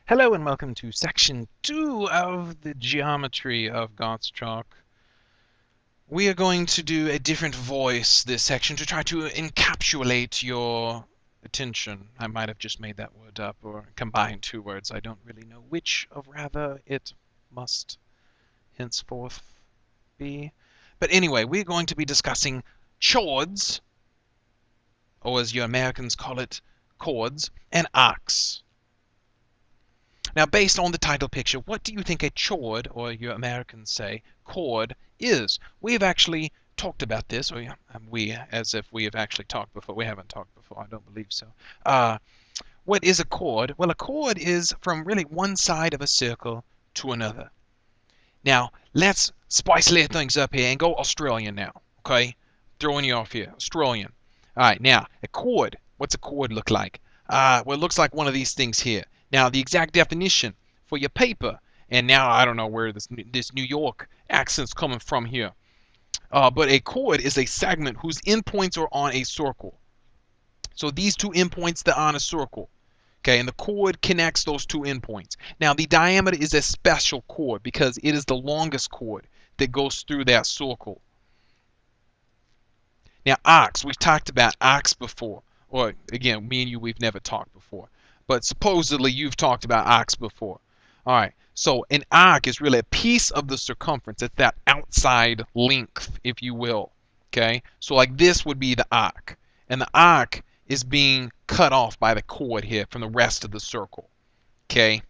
Hello and welcome to section 2 of the geometry of God's chalk. We are going to do a different voice this section to try to encapsulate your attention. I might have just made that word up or combined two words. I don't really know which of rather it must henceforth be. But anyway, we're going to be discussing chords, or as you Americans call it, chords, and arcs. Now, based on the title picture, what do you think a chord, or you Americans say, chord, is? We have actually talked about this, or we, as if we have actually talked before. We haven't talked before, I don't believe so. What is a chord? Well, a chord is from really one side of a circle to another. Now, let's spice things up here and go Australian now, okay? Throwing you off here, Australian. All right, now, a chord. What's a chord look like? Well, it looks like one of these things here. Now, the exact definition for your paper, and now I don't know where this New York accent's coming from here, but a chord is a segment whose endpoints are on a circle. So these two endpoints, they're on a circle. Okay, and the chord connects those two endpoints. Now, the diameter is a special chord because it is the longest chord that goes through that circle. Now, arcs, we've talked about arcs before. Or, again, me and you, we've never talked before. But supposedly, you've talked about arcs before. All right, so an arc is really a piece of the circumference. It's that outside length, if you will. Okay, so like this would be the arc. And the arc is being cut off by the chord here from the rest of the circle. Okay,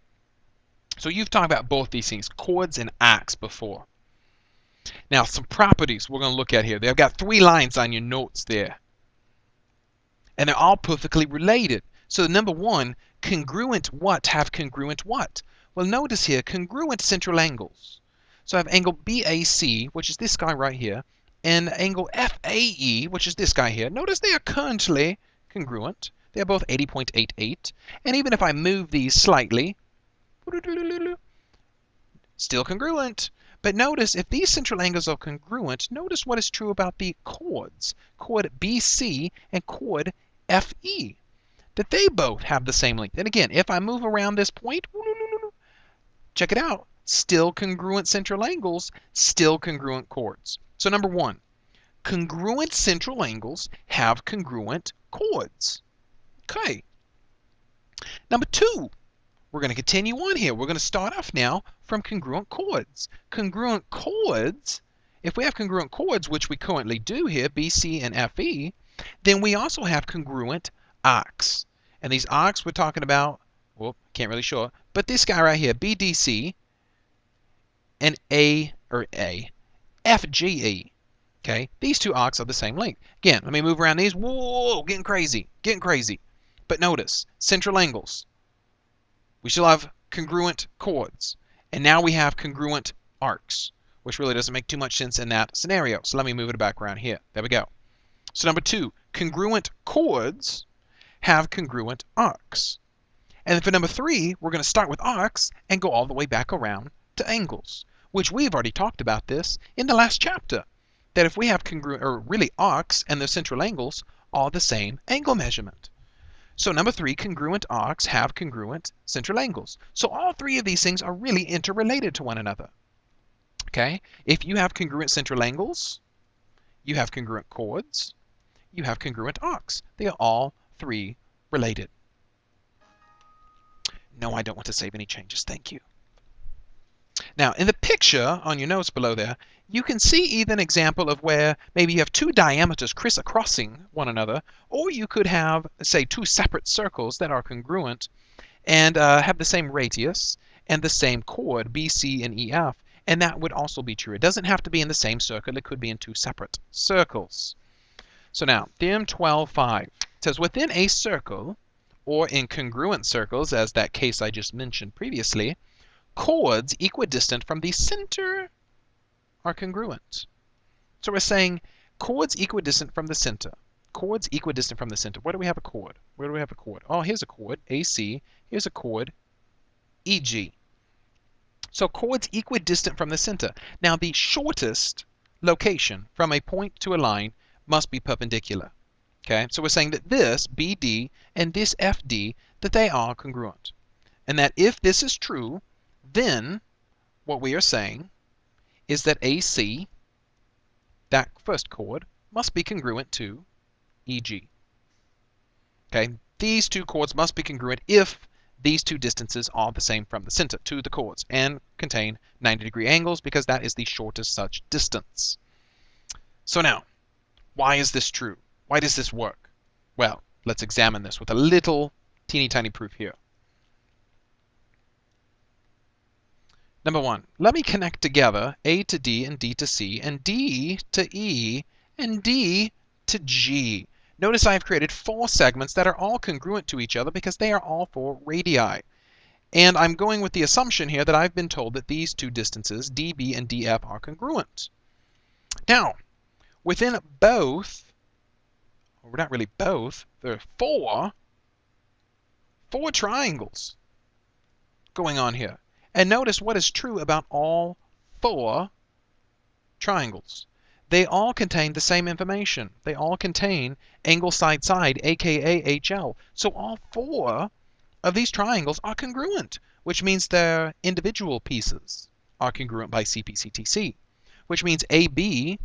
so you've talked about both these things, chords and arcs, before. Now, some properties we're going to look at here. They've got 3 lines on your notes there, and they're all perfectly related. So number 1, congruent what have congruent what? Well, notice here, congruent central angles. So I have angle BAC, which is this guy right here, and angle FAE, which is this guy here. Notice they are currently congruent. They're both 80.88. And even if I move these slightly, still congruent. But notice if these central angles are congruent, notice what is true about the chords, chord BC and chord FE, that they both have the same length. And again, if I move around this point, check it out, still congruent central angles, still congruent chords. So number 1, congruent central angles have congruent chords. Okay. Number 2, we're going to continue on here. We're going to start off now from congruent chords. Congruent chords, if we have congruent chords, which we currently do here, BC and FE, then we also have congruent arcs. And these arcs we're talking about, well, can't really show it, but this guy right here, BDC and FGE. Okay, these two arcs are the same length. Again, let me move around these. Whoa, getting crazy, getting crazy. But notice, central angles. We still have congruent chords. And now we have congruent arcs, which really doesn't make too much sense in that scenario. So let me move it back around here. There we go. So number 2, congruent chords have congruent arcs. And for number 3, we're going to start with arcs and go all the way back around to angles, which we've already talked about this in the last chapter, that if we have congruent, or really arcs and their central angles are the same angle measurement. So number 3, congruent arcs have congruent central angles. So all 3 of these things are really interrelated to one another. Okay? If you have congruent central angles, you have congruent chords, you have congruent arcs. They are all 3 related. No, I don't want to save any changes. Thank you. Now, in the picture on your notes below there, you can see either an example of where maybe you have 2 diameters crisscrossing one another, or you could have, say, 2 separate circles that are congruent and have the same radius and the same chord, BC and EF, and that would also be true. It doesn't have to be in the same circle. It could be in 2 separate circles. So now, theorem 12.5 says within a circle, or in congruent circles, as that case I just mentioned previously, chords equidistant from the center are congruent. So we're saying chords equidistant from the center. Chords equidistant from the center. Where do we have a chord? Where do we have a chord? Oh, here's a chord, AC. Here's a chord, EG. So chords equidistant from the center. Now the shortest location from a point to a line must be perpendicular. Okay, so we're saying that this BD and this FD, that they are congruent. And that if this is true, then what we are saying is that AC, that first chord, must be congruent to EG. Okay, these two chords must be congruent if these two distances are the same from the center to the chords and contain 90-degree angles, because that is the shortest such distance. So now, why is this true? Why does this work? Well, let's examine this with a little teeny tiny proof here. Number one, let me connect together A to D and D to C and D to E and D to G. Notice I've created 4 segments that are all congruent to each other because they are all 4 radii. And I'm going with the assumption here that I've been told that these two distances, DB and DF, are congruent. Now, within both, or not really both, there are four triangles going on here. And notice what is true about all 4 triangles. They all contain the same information. They all contain angle side side, aka HL. So all 4 of these triangles are congruent, which means their individual pieces are congruent by CPCTC, which means AB,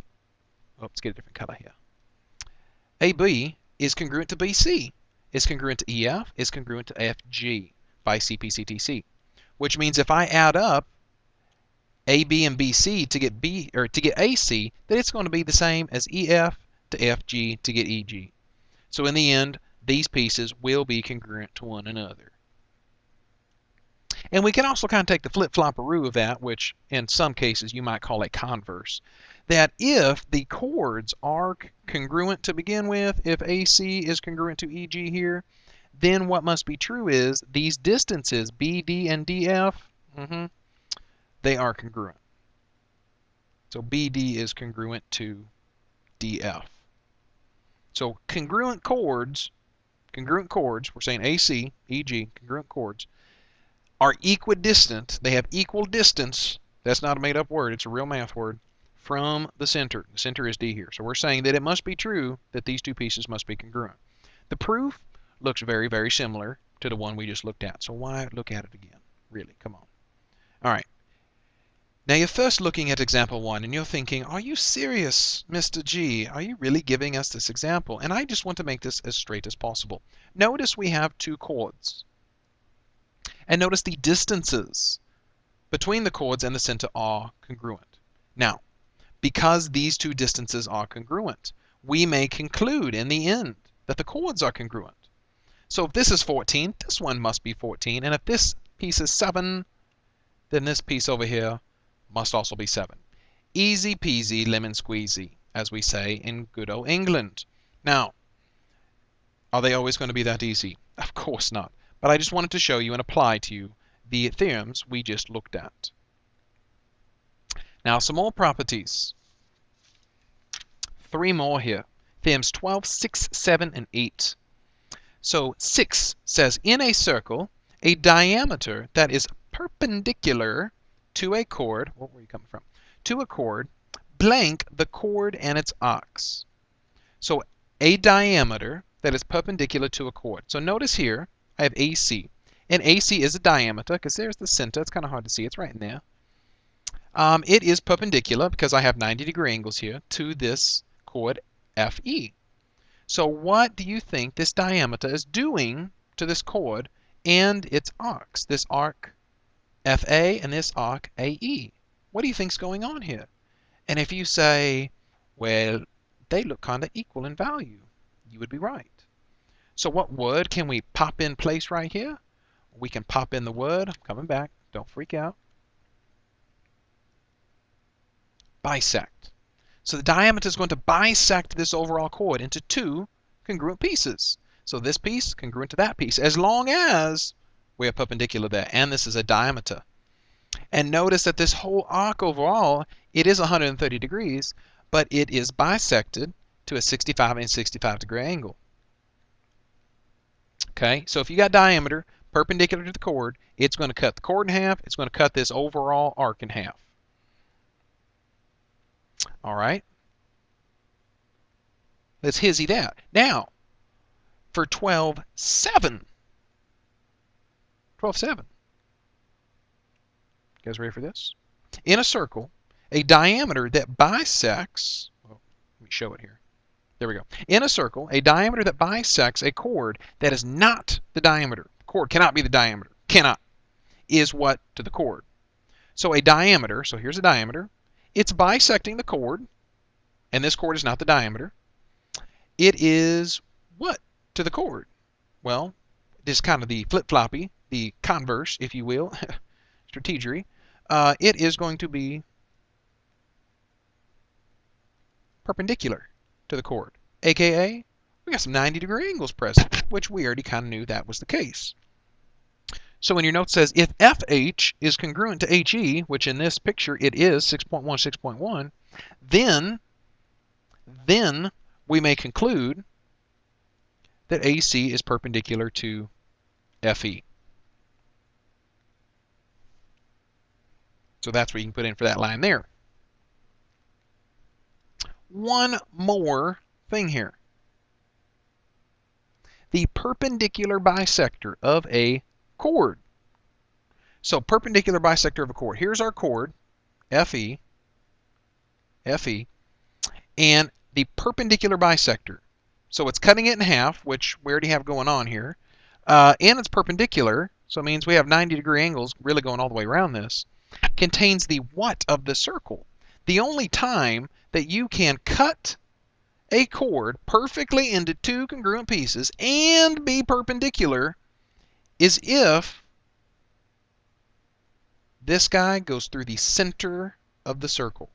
let's get a different color here. AB is congruent to BC, is congruent to EF, is congruent to FG by CPCTC, which means if I add up AB and BC to get to get AC, then it's going to be the same as EF to FG to get EG. So in the end, these pieces will be congruent to one another. And we can also kind of take the flip-flopperoo of that, which in some cases you might call a converse, that if the chords are congruent to begin with, if AC is congruent to EG here, then what must be true is these distances, BD and DF, they are congruent. So BD is congruent to DF. So congruent chords, we're saying AC, EG, congruent chords, are equidistant. They have equal distance. That's not a made-up word. It's a real math word. From the center. The center is D here. So we're saying that it must be true that these two pieces must be congruent. The proof looks very, very similar to the one we just looked at. So why look at it again? Really, come on. All right. Now you're first looking at example 1 and you're thinking, are you serious, Mr. G? Are you really giving us this example? And I just want to make this as straight as possible. Notice we have 2 chords. And notice the distances between the chords and the center are congruent. Now, because these 2 distances are congruent, we may conclude in the end that the chords are congruent. So if this is 14, this one must be 14. And if this piece is 7, then this piece over here must also be 7. Easy peasy lemon squeezy, as we say in good old England. Now, are they always going to be that easy? Of course not. But I just wanted to show you and apply to you the theorems we just looked at. Now some more properties. 3 more here. Theorems 12, 6, 7, and 8. So 6 says, in a circle, a diameter that is perpendicular to a chord, where were you coming from? To a chord, blank the chord and its arcs. So a diameter that is perpendicular to a chord. So notice here, I have AC. And AC is a diameter, because there's the center. It's kind of hard to see. It's right in there. It is perpendicular, because I have 90-degree angles here, to this chord FE. So what do you think this diameter is doing to this chord and its arcs? This arc FA and this arc AE. What do you think's going on here? And if you say, well, they look kind of equal in value, you would be right. So what word can we pop in place right here? We can pop in the word, I'm coming back, don't freak out, bisect. So the diameter is going to bisect this overall chord into 2 congruent pieces. So this piece congruent to that piece, as long as we are perpendicular there, and this is a diameter. And notice that this whole arc overall, it is 130 degrees, but it is bisected to a 65 and 65 degree angle. Okay, so if you got diameter perpendicular to the chord, it's going to cut the chord in half. It's going to cut this overall arc in half. All right. Let's hizzy that. Now, for 12, 7. 12, 7. You guys ready for this? In a circle, a diameter that bisects, well, let me show it here. There we go. In a circle, a diameter that bisects a chord that is not the diameter. Chord cannot be the diameter. Cannot. Is what to the chord? So a diameter, so here's a diameter. It's bisecting the chord, and this chord is not the diameter. It is what to the chord? Well, this is kind of the flip-floppy, the converse, if you will, strategery. It is going to be perpendicular to the chord, aka we got some 90-degree angles present, which we already kind of knew that was the case. So when your note says if FH is congruent to HE, which in this picture it is 6.1, 6.1, then we may conclude that AC is perpendicular to FE. So that's what you can put in for that line there. One more thing here. The perpendicular bisector of a chord. So perpendicular bisector of a chord. Here's our chord, FE, and the perpendicular bisector. So it's cutting it in half, which we already have going on here, and it's perpendicular, so it means we have 90-degree angles really going all the way around this, contains the what of the circle. The only time that you can cut a chord perfectly into two congruent pieces and be perpendicular is if this guy goes through the center of the circle.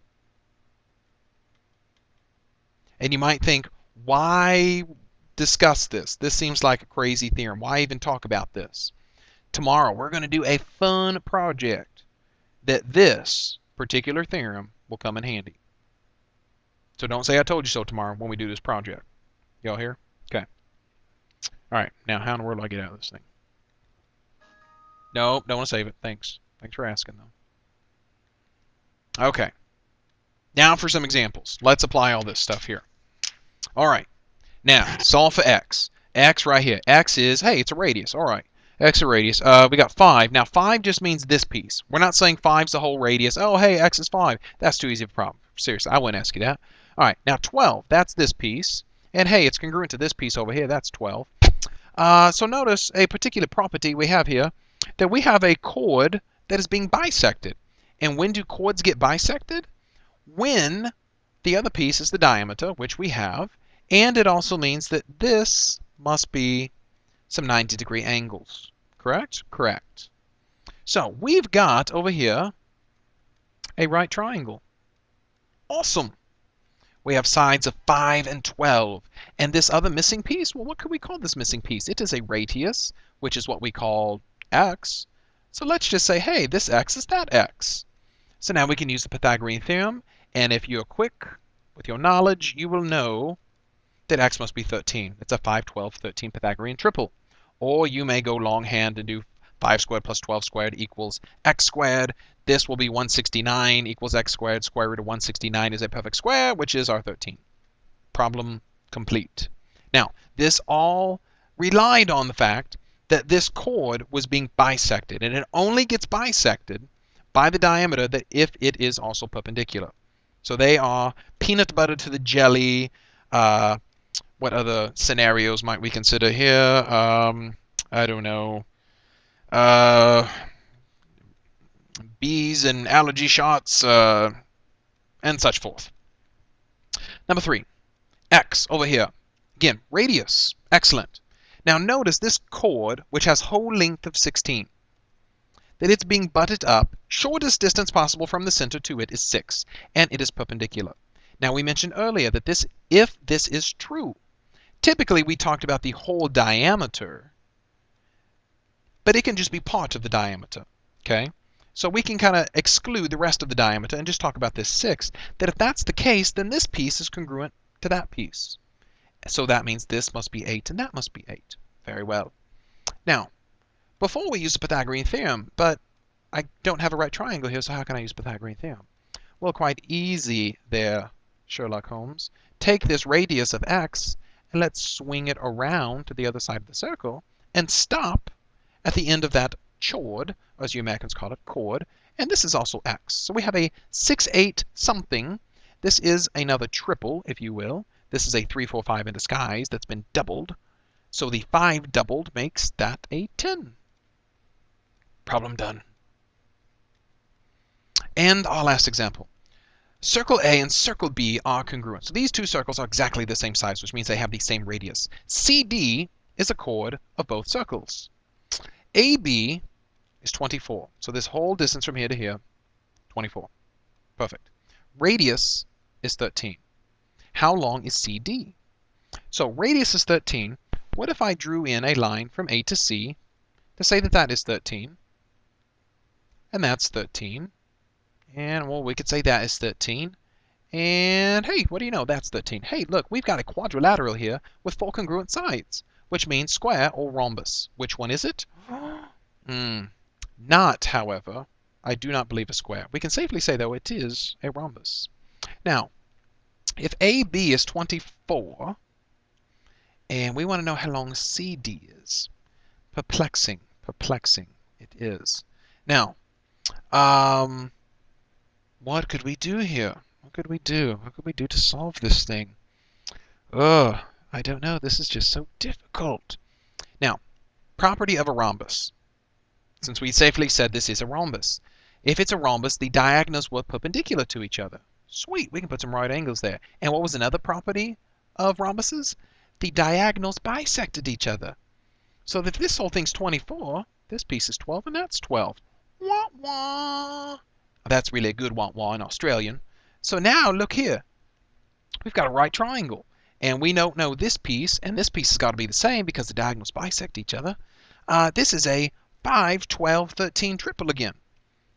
And you might think, why discuss this? This seems like a crazy theorem. Why even talk about this? Tomorrow we're going to do a fun project that this particular theorem will come in handy. So don't say I told you so tomorrow when we do this project. Y'all hear? Okay. All right. Now, how in the world do I get out of this thing? Nope, don't want to save it. Thanks. Thanks for asking, though. Okay. Now for some examples. Let's apply all this stuff here. All right. Now, solve for x. X right here. X is, hey, it's a radius. All right. X a radius. We got 5. Now, 5 just means this piece. We're not saying 5's the whole radius. Oh, hey, x is 5. That's too easy of a problem. Seriously, I wouldn't ask you that. All right. Now, 12. That's this piece. And, hey, it's congruent to this piece over here. That's 12. So notice a particular property we have here, that we have a chord that is being bisected. And when do chords get bisected? When the other piece is the diameter, which we have, and it also means that this must be some 90-degree angles. Correct? Correct. So we've got over here a right triangle. Awesome. We have sides of 5 and 12. And this other missing piece, well, what could we call this missing piece? It is a radius, which is what we call x. So let's just say, hey, this x is that x. So now we can use the Pythagorean theorem. And if you're quick with your knowledge, you will know that x must be 13. It's a 5, 12, 13 Pythagorean triple. Or you may go longhand and do 5 squared plus 12 squared equals x squared. This will be 169 equals x squared. Square root of 169 is a perfect square, which is our 13. Problem complete. Now, this all relied on the fact that this chord was being bisected. And it only gets bisected by the diameter that if it is also perpendicular. So they are peanut butter to the jelly. What other scenarios might we consider here? I don't know. Bees and allergy shots, and such forth. Number 3, x over here. Again, radius. Excellent. Now notice this chord, which has whole length of 16, that it's being butted up. Shortest distance possible from the center to it is 6, and it is perpendicular. Now we mentioned earlier that this, if this is true, typically we talked about the whole diameter, but it can just be part of the diameter, okay? So we can kind of exclude the rest of the diameter and just talk about this 6, that if that's the case, then this piece is congruent to that piece. So that means this must be 8 and that must be 8. Very well. Now, before we use the Pythagorean theorem, but I don't have a right triangle here, so how can I use Pythagorean theorem? Well, quite easy there, Sherlock Holmes. Take this radius of x and let's swing it around to the other side of the circle and stop at the end of that chord, or as you Americans call it, chord, and this is also x. So we have a 6, 8 something. This is another triple, if you will. This is a 3, 4, 5 in disguise that's been doubled. So the 5 doubled makes that a 10. Problem done. And our last example. Circle A and circle B are congruent. So these two circles are exactly the same size, which means they have the same radius. CD is a chord of both circles. AB is 24. So this whole distance from here to here, 24. Perfect. Radius is 13. How long is CD? So radius is 13. What if I drew in a line from A to C to say that that is 13? And that's 13. And, well, we could say that is 13. And, hey, what do you know? That's 13. Hey, look, we've got a quadrilateral here with 4 congruent sides, which means square or rhombus. Which one is it? Not, however, I do not believe a square. We can safely say, though, it is a rhombus. Now, if AB is 24, and we want to know how long CD is. Perplexing, perplexing it is. Now, what could we do here? What could we do? What could we do to solve this thing? Ugh, I don't know. This is just so difficult. Now, property of a rhombus. Since we safely said this is a rhombus. If it's a rhombus, the diagonals were perpendicular to each other. Sweet, we can put some right angles there. And what was another property of rhombuses? The diagonals bisected each other. So if this whole thing's 24, this piece is 12, and that's 12. Wah, wah. That's really a good wah wah in Australian. So now, look here. We've got a right triangle. And we don't know this piece, and this piece has got to be the same because the diagonals bisect each other. This is a 5, 12, 13 triple again.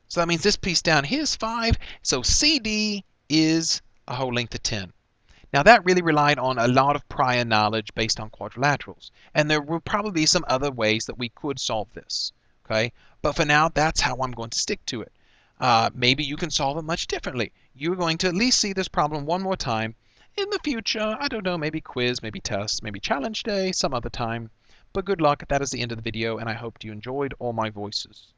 So that means this piece down here is 5. So CD is a whole length of 10. Now that really relied on a lot of prior knowledge based on quadrilaterals. And there will probably be some other ways that we could solve this. Okay? But for now, that's how I'm going to stick to it. Maybe you can solve it much differently. You're going to at least see this problem one more time. In the future, I don't know, maybe quiz, maybe test, maybe challenge day, some other time. But good luck. That is the end of the video, and I hope you enjoyed all my voices.